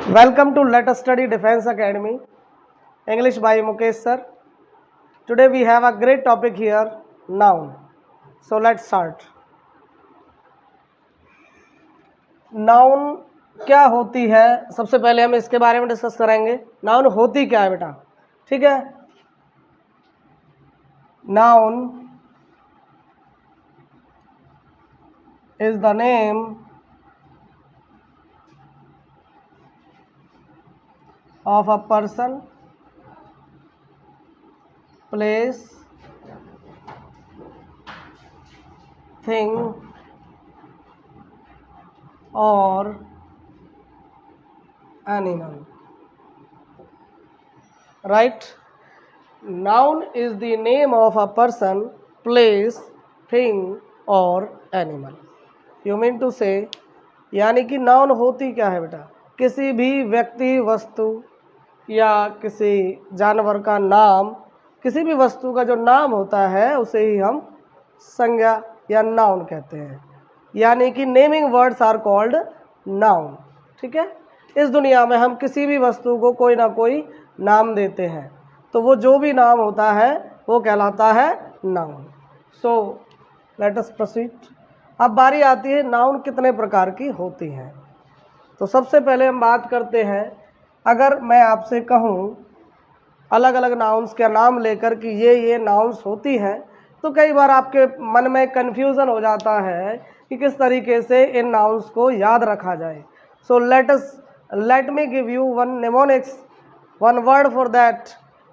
Welcome to Let Us Study Defense Academy, English by Mukesh sir. Today we have a great topic here, noun. So let's start. Noun क्या होती है, सबसे पहले हम इसके बारे में डिस्कस करेंगे. नाउन होती क्या है बेटा, ठीक है. Noun is the name of a person, place, thing or animal. Right? Noun is the name of a person, place, thing or animal. You mean to say, यानी कि नाउन होती क्या है बेटा, किसी भी व्यक्ति, वस्तु या किसी जानवर का नाम, किसी भी वस्तु का जो नाम होता है उसे ही हम संज्ञा या नाउन कहते हैं. यानी कि naming words are called noun. ठीक है. इस दुनिया में हम किसी भी वस्तु को कोई ना कोई नाम देते हैं, तो वो जो भी नाम होता है वो कहलाता है नाउन. सो लेट अस प्रोसीड. अब बारी आती है नाउन कितने प्रकार की होती हैं. तो सबसे पहले हम बात करते हैं, अगर मैं आपसे कहूँ अलग अलग नाउन्स का नाम लेकर कि ये नाउन्स होती हैं, तो कई बार आपके मन में कन्फ्यूज़न हो जाता है कि किस तरीके से इन नाउन्स को याद रखा जाए. So let me give you one mnemonics, one word for that,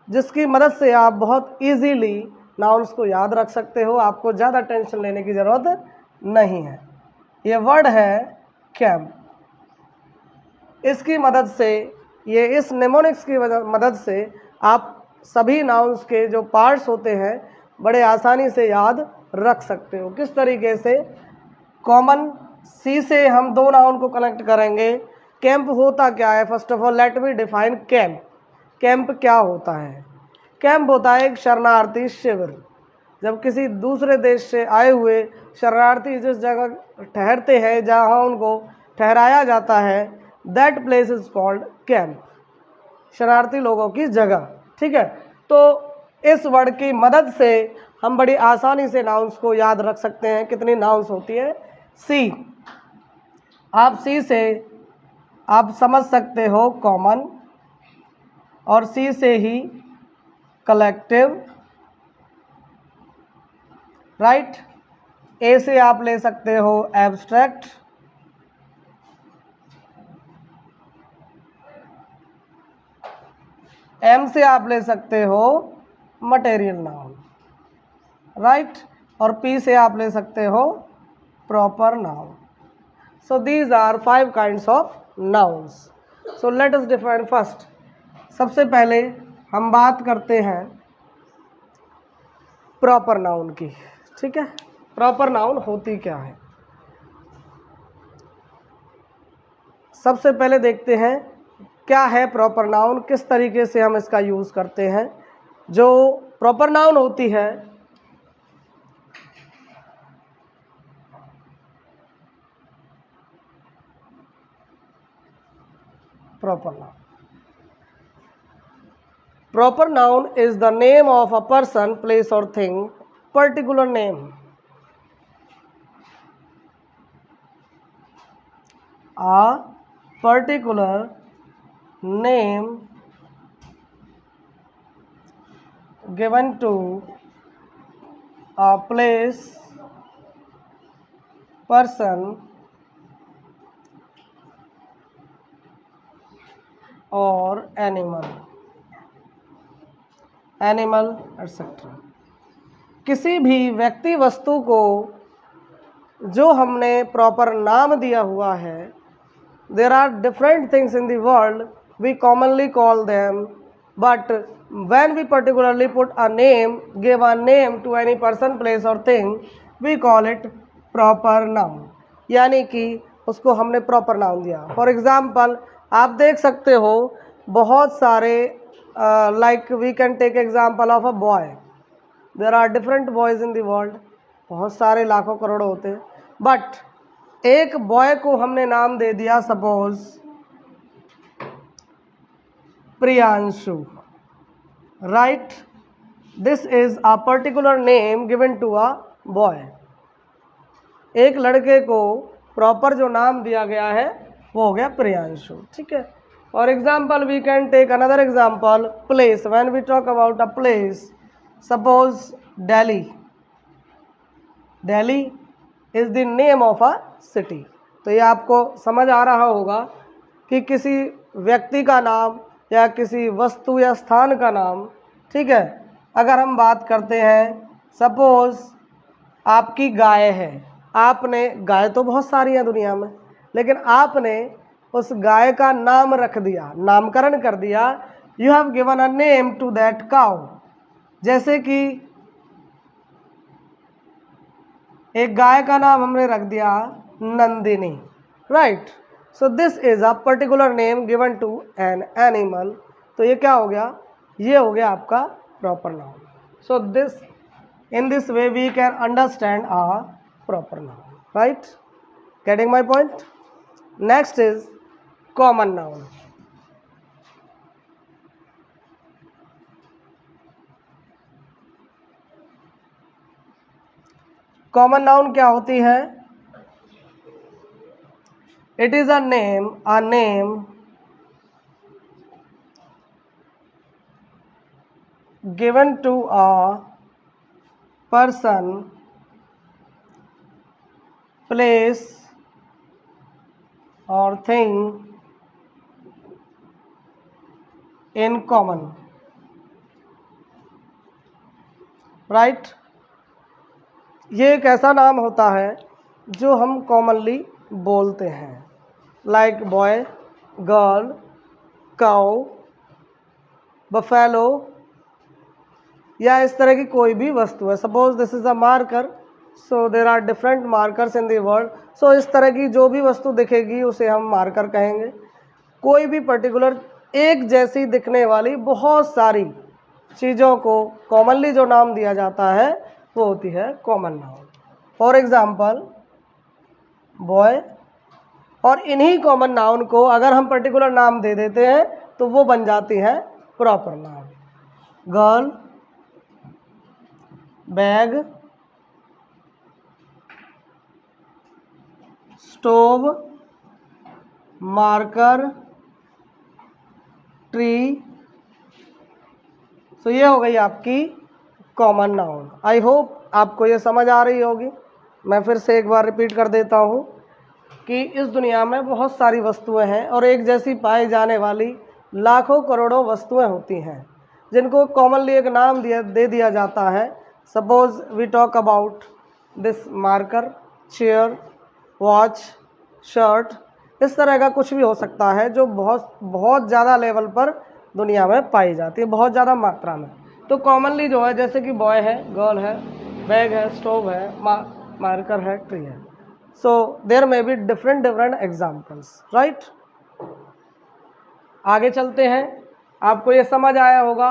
जिसकी मदद से आप बहुत इजीली नाउन्स को याद रख सकते हो. आपको ज़्यादा टेंशन लेने की ज़रूरत नहीं है. ये वर्ड है कैंप. इसकी मदद से, ये इस नेमोनिक्स की मदद से आप सभी नाउन्स के जो पार्ट्स होते हैं बड़े आसानी से याद रख सकते हो. किस तरीके से, कॉमन सी से हम दो नाउन को कनेक्ट करेंगे. कैंप होता क्या है, first of all let me define camp. Camp क्या होता है? कैंप होता है एक शरणार्थी शिविर. जब किसी दूसरे देश से आए हुए शरणार्थी जिस जगह ठहरते हैं, जहाँ उनको ठहराया जाता है, that place is called camp. शरणार्थी लोगों की जगह. ठीक है. तो इस वर्ड की मदद से हम बड़ी आसानी से नाउन्स को याद रख सकते हैं. कितनी नाउन्स होती है? सी. आप सी से आप समझ सकते हो कॉमन, और सी से ही कलेक्टिव. राइट. ए से आप ले सकते हो एब्स्ट्रैक्ट. एम से आप ले सकते हो मटेरियल नाउन. राइट. और पी से आप ले सकते हो proper noun. So these are 5 kinds of nouns. So let us define first. सबसे पहले हम बात करते हैं प्रॉपर नाउन की. ठीक है. प्रॉपर नाउन होती क्या है, सबसे पहले देखते हैं क्या है प्रॉपर नाउन, किस तरीके से हम इसका यूज़ करते हैं. जो प्रॉपर नाउन होती है, proper noun is the name of a person, place or thing. Particular name. A particular name given to a place, person or animal etc. किसी भी व्यक्ति, वस्तु को जो हमने प्रॉपर नाम दिया हुआ है, there are different things in the world, we commonly call them, but when we particularly put a name, give a name to any person, place or thing, we call it proper noun. यानी कि उसको हमने proper noun दिया. For example आप देख सकते हो बहुत सारे, like we can take example of a boy. There are different boys in the world. बहुत सारे लाखों करोड़ों होते हैं, बट एक बॉय को हमने नाम दे दिया, suppose Priyanshu, right. This is a particular name given to a boy. एक लड़के को प्रॉपर जो नाम दिया गया है वो हो गया प्रियांशु, ठीक है। For example we can take another example, place. When we talk about a place, suppose Delhi, Delhi is the name of a city. तो ये आपको समझ आ रहा होगा कि किसी व्यक्ति का नाम या किसी वस्तु या स्थान का नाम, ठीक है। अगर हम बात करते हैं, सपोज आपकी गाय है, आपने, गाय तो बहुत सारी है दुनिया में, लेकिन आपने उस गाय का नाम रख दिया, नामकरण कर दिया। You have given a name to that cow. जैसे कि एक गाय का नाम हमने रख दिया Nandini, right. So this is a particular name given to an animal. तो ये क्या हो गया, ये हो गया आपका proper noun. So this, in this way we can understand a proper noun, right? Getting my point? Next is common noun. Common noun क्या होती है? It is a name given to a person, place or thing in common, right? ये एक ऐसा नाम होता है जो हम कॉमनली बोलते हैं, like boy, girl, cow, buffalo, या इस तरह की कोई भी वस्तु है। Suppose this is a marker, so there are different markers in the world. सो इस तरह की जो भी वस्तु दिखेगी उसे हम मार्कर कहेंगे। कोई भी पर्टिकुलर एक जैसी दिखने वाली बहुत सारी चीज़ों को कॉमनली जो नाम दिया जाता है वो होती है common noun. For example boy, और इन्हीं कॉमन नाउन को अगर हम पर्टिकुलर नाम दे देते हैं तो वो बन जाती है proper noun. Girl, bag, stove, marker, tree. तो ये हो गई आपकी कॉमन नाउन। आई होप आपको ये समझ आ रही होगी। मैं फिर से एक बार रिपीट कर देता हूँ कि इस दुनिया में बहुत सारी वस्तुएं हैं और एक जैसी पाई जाने वाली लाखों करोड़ों वस्तुएं होती हैं जिनको कॉमनली एक नाम दे दिया जाता है। Suppose we talk about this marker, chair, watch, shirt, इस तरह का कुछ भी हो सकता है जो बहुत बहुत ज़्यादा लेवल पर दुनिया में पाई जाती है, बहुत ज़्यादा मात्रा में। तो कॉमनली जो है, जैसे कि बॉय है, गर्ल है, बैग है, स्टोव है, मार्कर है, ट्री है। So there may be different examples, right. आगे चलते हैं। आपको ये समझ आया होगा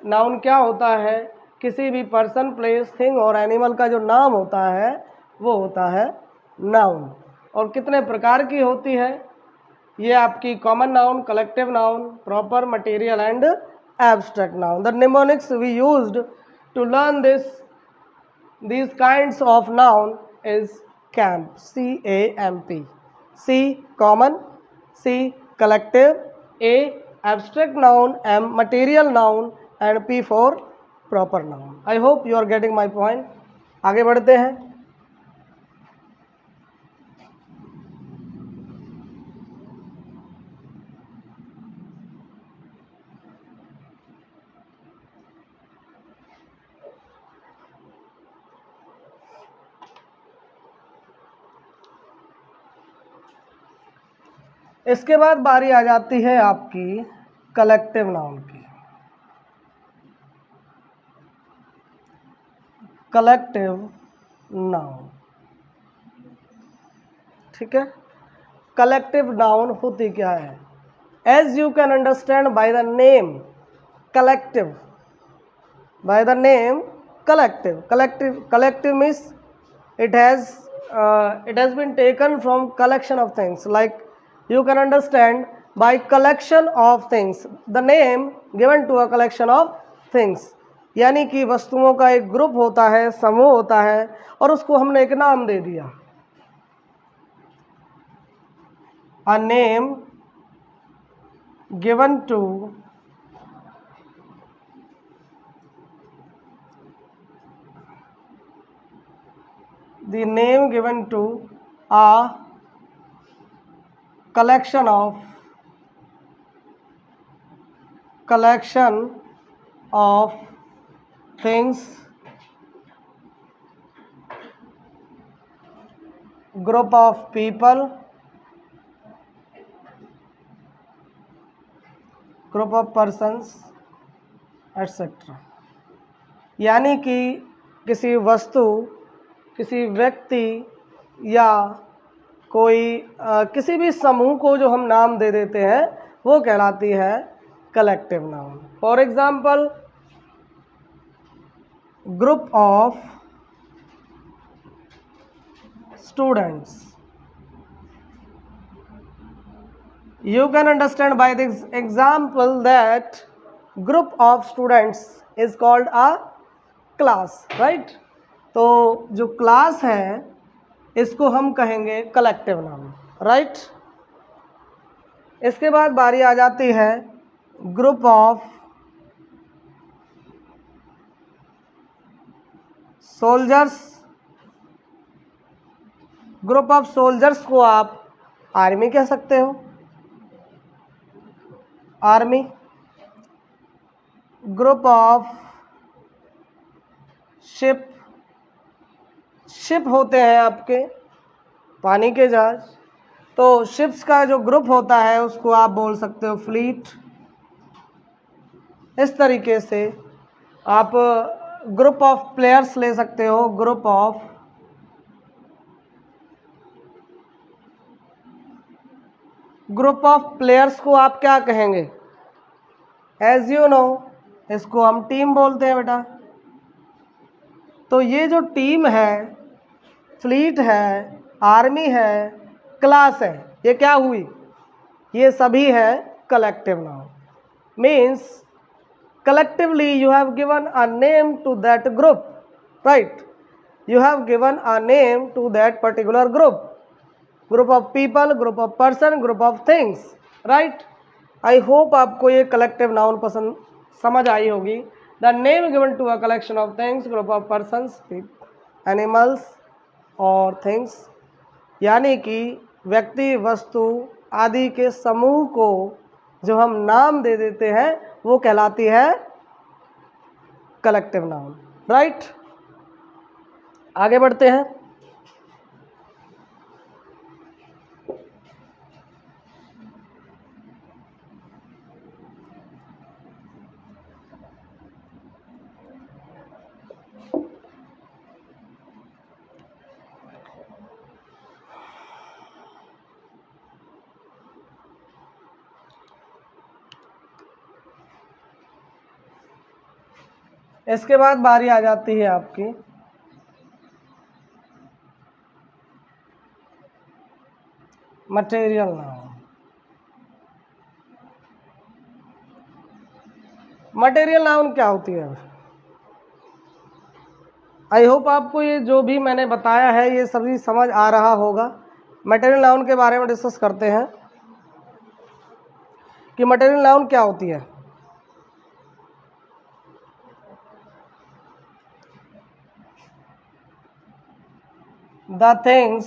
नाउन क्या होता है। किसी भी पर्सन, प्लेस, थिंग और एनिमल का जो नाम होता है वो होता है नाउन। और कितने प्रकार की होती है ये आपकी common noun, collective noun, proper, material and abstract noun. The mnemonics we used to learn these kinds of noun is CAMP, C-A-M-P. C common, C collective, A abstract noun, M material noun and P for proper noun. I hope you are getting my point. आगे बढ़ते हैं। इसके बाद बारी आ जाती है आपकी collective noun की। कलेक्टिव नाउन, ठीक है। कलेक्टिव नाउन होती क्या है? As you can understand by the name collective, by the name collective means it has been taken from collection of things. Like you can understand by collection of things, the name given to a collection of things, यानी कि वस्तुओं का एक group होता है, समूह होता है, और उसको हमने एक नाम दे दिया। A name given to the name given to a collection of things, group of people, group of persons, etc. यानी कि किसी वस्तु, किसी व्यक्ति या कोई किसी भी समूह को जो हम नाम दे देते हैं वो कहलाती है collective noun. For example, group of students, you can understand by this example that group of students is called a class, right? तो जो क्लास है इसको हम कहेंगे कलेक्टिव नाउन, राइट? इसके बाद बारी आ जाती है group of soldiers. Group of soldiers को आप आर्मी कह सकते हो, army. Group of ship, ship होते हैं आपके पानी के जहाज, तो शिप्स का जो ग्रुप होता है उसको आप बोल सकते हो फ्लीट। इस तरीके से आप ग्रुप ऑफ प्लेयर्स ले सकते हो, ग्रुप ऑफ प्लेयर्स को आप क्या कहेंगे? एज यू नो इसको हम टीम बोलते हैं बेटा। तो ये जो टीम है, फ्लीट है, आर्मी है, क्लास है, ये क्या हुई? ये सभी है collective noun. Means collectively you have given a name to that group, right? You have given a name to that particular group, group of people, group of person, group of things, right? I hope आपको ये collective noun पसंद समझ आई होगी। The name given to a collection of things, group of persons, animals और things, यानी कि व्यक्ति, वस्तु आदि के समूह को जो हम नाम दे देते हैं वो कहलाती है कलेक्टिव नाउन, राइट? आगे बढ़ते हैं। इसके बाद बारी आ जाती है आपकी मटेरियल नाउन। मटेरियल नाउन क्या होती है? आई होप आपको ये जो भी मैंने बताया है ये सभी समझ आ रहा होगा। मटेरियल नाउन के बारे में डिस्कस करते हैं कि मटेरियल नाउन क्या होती है। The things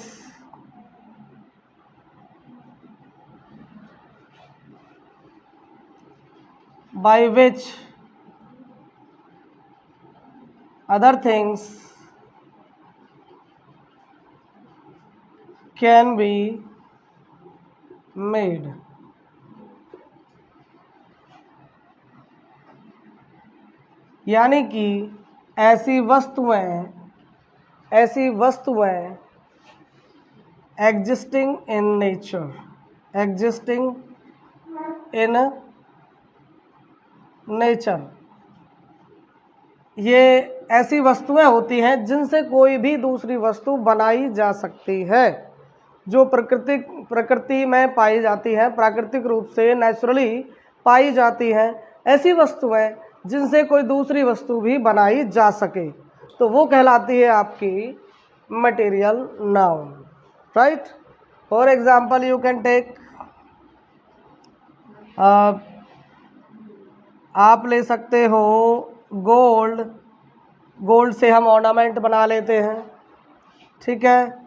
by which other things can be made। यानी कि ऐसी वस्तुएं एग्जिस्टिंग इन नेचर, ये ऐसी वस्तुएं होती हैं जिनसे कोई भी दूसरी वस्तु बनाई जा सकती है। जो प्रकृति में पाई जाती हैं, प्राकृतिक रूप से नेचुरली पाई जाती हैं, ऐसी वस्तुएं जिनसे कोई दूसरी वस्तु भी बनाई जा सके, तो वो कहलाती है आपकी material noun, right. For example you can take, आप ले सकते हो गोल्ड। गोल्ड से हम ऑर्नामेंट बना लेते हैं, ठीक है।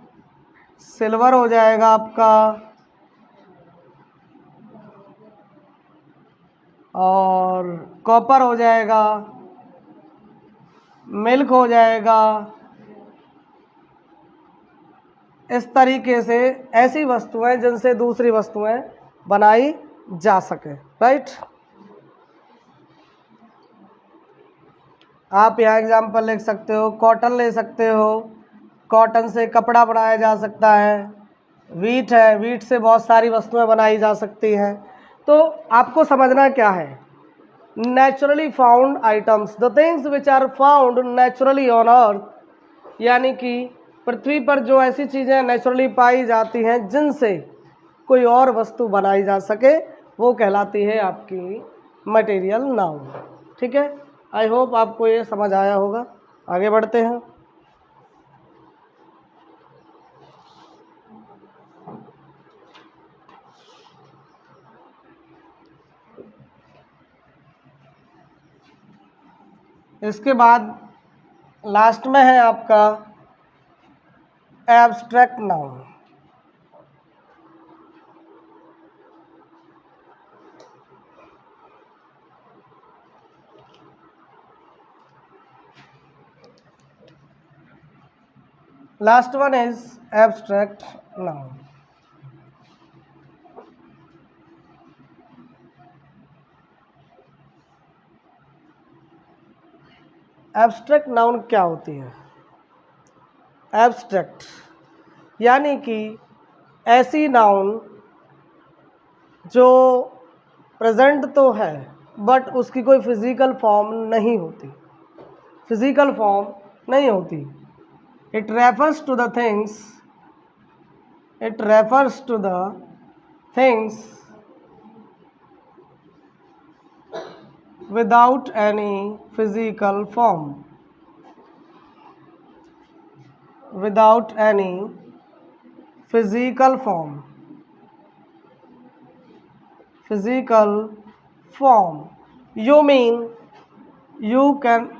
सिल्वर हो जाएगा आपका, और कॉपर हो जाएगा, मिल्क हो जाएगा। इस तरीके से ऐसी वस्तुएं जिनसे दूसरी वस्तुएं बनाई जा सके, राइट। आप यहाँ एग्जाम्पल लिख सकते हो, कॉटन ले सकते हो, कॉटन से कपड़ा बनाया जा सकता है। वीट है, वीट से बहुत सारी वस्तुएं बनाई जा सकती हैं। तो आपको समझना क्या है, naturally found items, the things which are found naturally on earth, यानी कि पृथ्वी पर जो ऐसी चीज़ें नेचुरली पाई जाती हैं जिनसे कोई और वस्तु बनाई जा सके, वो कहलाती है आपकी मटेरियल नाउन, ठीक है। आई होप आपको ये समझ आया होगा। आगे बढ़ते हैं। इसके बाद लास्ट में है आपका abstract noun. Last one is abstract noun. Abstract noun क्या होती है? एब्स्ट्रैक्ट यानी कि ऐसी नाउन जो प्रेजेंट तो है बट उसकी कोई फिजिकल फॉर्म नहीं होती, फिजिकल फॉर्म नहीं होती। It refers to the things, it refers to the things without any physical form, without any physical form, physical form, you mean you can,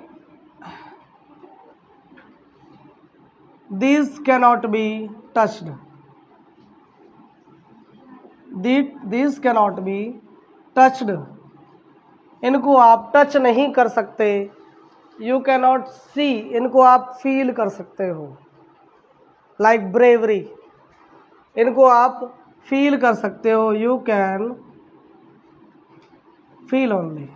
these cannot be touched, these cannot be touched, इनको आप touch नहीं कर सकते। You cannot see, इनको आप feel कर सकते हो। लाइक ब्रेवरी, इनको आप फील कर सकते हो। You can feel only.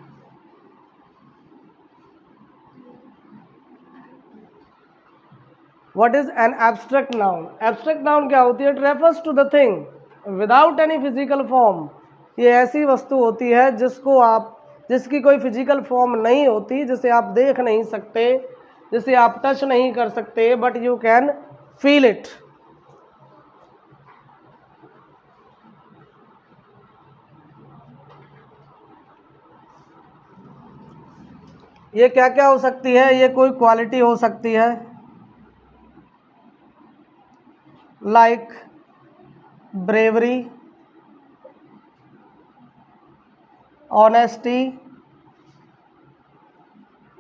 What is an abstract noun? Abstract noun क्या होती है? It refers to the thing without any physical form. ये ऐसी वस्तु होती है जिसको आप, जिसकी कोई फिजिकल फॉर्म नहीं होती, जिसे आप देख नहीं सकते, जिसे आप टच नहीं कर सकते, but you can feel it. ये क्या क्या हो सकती है? ये कोई क्वालिटी हो सकती है, लाइक ब्रेवरी, ऑनेस्टी,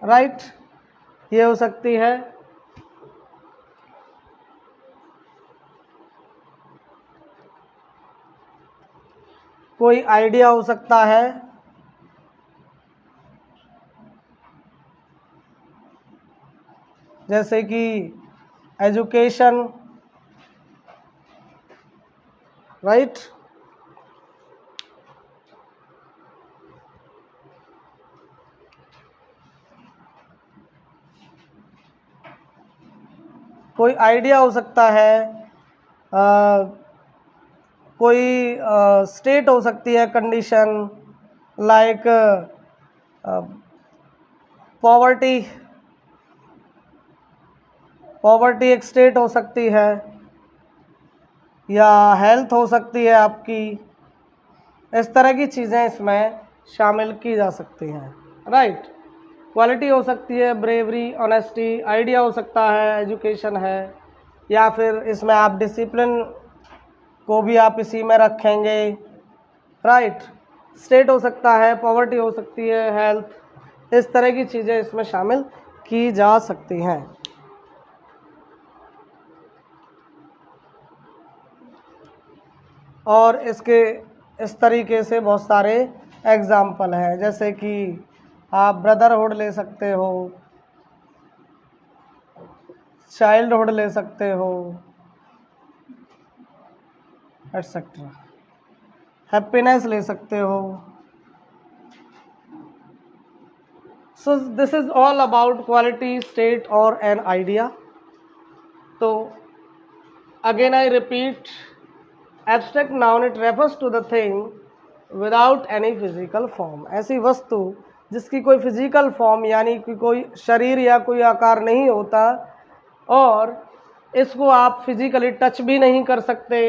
राइट, ये हो सकती है। कोई आइडिया हो सकता है, जैसे कि एजुकेशन, राइट। कोई आइडिया हो सकता है, कोई स्टेट हो सकती है, कंडीशन, लाइक पॉवर्टी, पॉवर्टी एक स्टेट हो सकती है। या हेल्थ हो सकती है आपकी, इस तरह की चीज़ें इसमें शामिल की जा सकती हैं, राइट। क्वालिटी हो सकती है ब्रेवरी, ऑनेस्टी, आइडिया हो सकता है, एजुकेशन है, या फिर इसमें आप डिसिप्लिन को भी आप इसी में रखेंगे, राइट। स्टेट हो सकता है, पॉवर्टी हो सकती है, हेल्थ, इस तरह की चीज़ें इसमें शामिल की जा सकती हैं। और इसके इस तरीके से बहुत सारे एग्जाम्पल हैं, जैसे कि आप ब्रदरहुड ले सकते हो, चाइल्डहुड ले सकते हो, एटसेट्रा। हैप्पीनेस ले सकते हो। So this is all about quality, state और एन आइडिया। तो again I repeat, abstract noun it refers to the thing without any physical form. ऐसी वस्तु जिसकी कोई फिजिकल फॉर्म यानी कि कोई शरीर या कोई आकार नहीं होता और इसको आप फिजिकली टच भी नहीं कर सकते,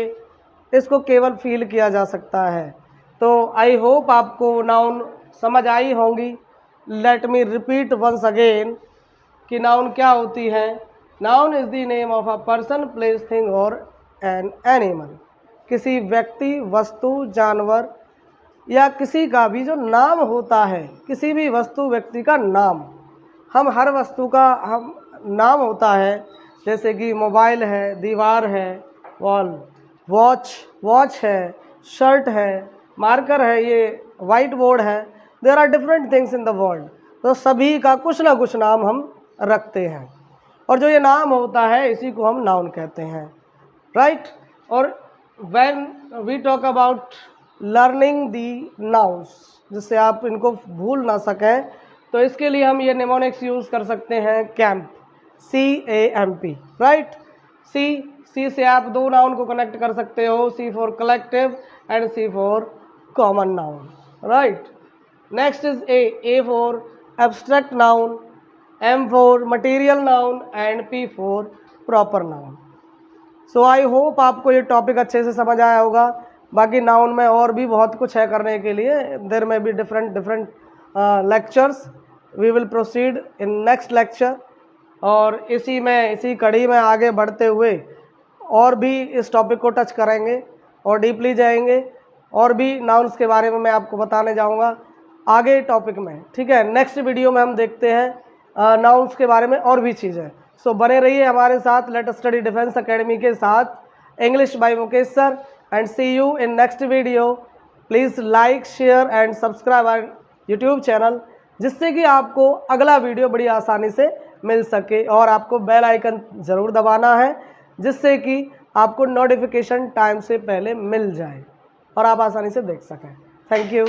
इसको केवल फील किया जा सकता है। तो आई होप आपको नाउन समझ आई होंगी। Let me repeat once again कि नाउन क्या होती है। Noun is the name of a person, place, thing और एन एनिमल। किसी व्यक्ति, वस्तु, जानवर या किसी का भी जो नाम होता है, किसी भी वस्तु व्यक्ति का नाम, हम हर वस्तु का हम नाम होता है, जैसे कि मोबाइल है, दीवार है, वॉच है, शर्ट है, मार्कर है, ये वाइट बोर्ड है। There are different things in the world. तो सभी का कुछ ना कुछ नाम हम रखते हैं और जो ये नाम होता है इसी को हम नाउन कहते हैं, राइट। और when we talk about learning the nouns, जिससे आप इनको भूल ना सकें, तो इसके लिए हम ये निमोनिक्स यूज़ कर सकते हैं, कैंप, CAMP, राइट। सी से आप दो नाउन को कनेक्ट कर सकते हो, C for collective and C for common noun, right. Next is A for abstract noun, M for material noun and P for proper noun. So I hope आपको ये topic अच्छे से समझ आया होगा। बाकी नाउन में और भी बहुत कुछ है करने के लिए, देयर में भी different lectures. We will proceed in next lecture. और इसी कड़ी में आगे बढ़ते हुए और भी इस टॉपिक को टच करेंगे और डीपली जाएंगे, और भी नाउन्स के बारे में मैं आपको बताने जाऊंगा आगे टॉपिक में, ठीक है। नेक्स्ट वीडियो में हम देखते हैं नाउन्स के बारे में और भी चीज़ें। सो बने रहिए हमारे साथ लेट स्टडी डिफेंस एकेडमी के साथ, English by Mukesh sir, and see you in next video. Please like, share and subscribe our YouTube channel, जिससे कि आपको अगला वीडियो बड़ी आसानी से मिल सके। और आपको बेल आइकन ज़रूर दबाना है, जिससे कि आपको नोटिफिकेशन टाइम से पहले मिल जाए और आप आसानी से देख सकें। Thank you.